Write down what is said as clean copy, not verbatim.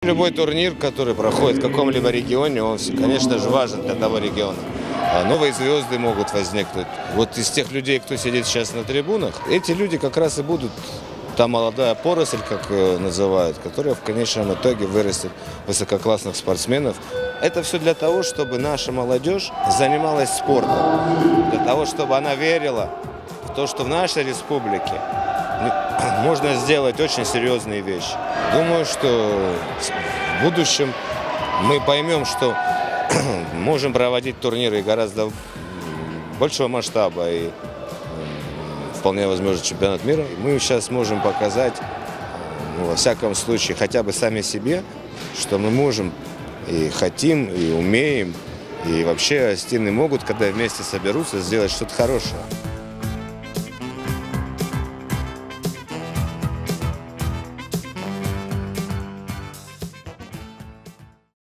Любой турнир, который проходит в каком-либо регионе, он, конечно же, важен для того региона. Новые звезды могут возникнуть. Вот из тех людей, кто сидит сейчас на трибунах, эти люди как раз и будут та молодая поросль, как называют, которая в конечном итоге вырастет высококлассных спортсменов. Это все для того, чтобы наша молодежь занималась спортом, для того, чтобы она верила в то, что в нашей республике можно сделать очень серьезные вещи. Думаю, что в будущем мы поймем, что можем проводить турниры гораздо большего масштаба и вполне возможно чемпионат мира. Мы сейчас можем показать, во всяком случае, хотя бы сами себе, что мы можем и хотим, и умеем, и вообще осетины могут, когда вместе соберутся, сделать что-то хорошее.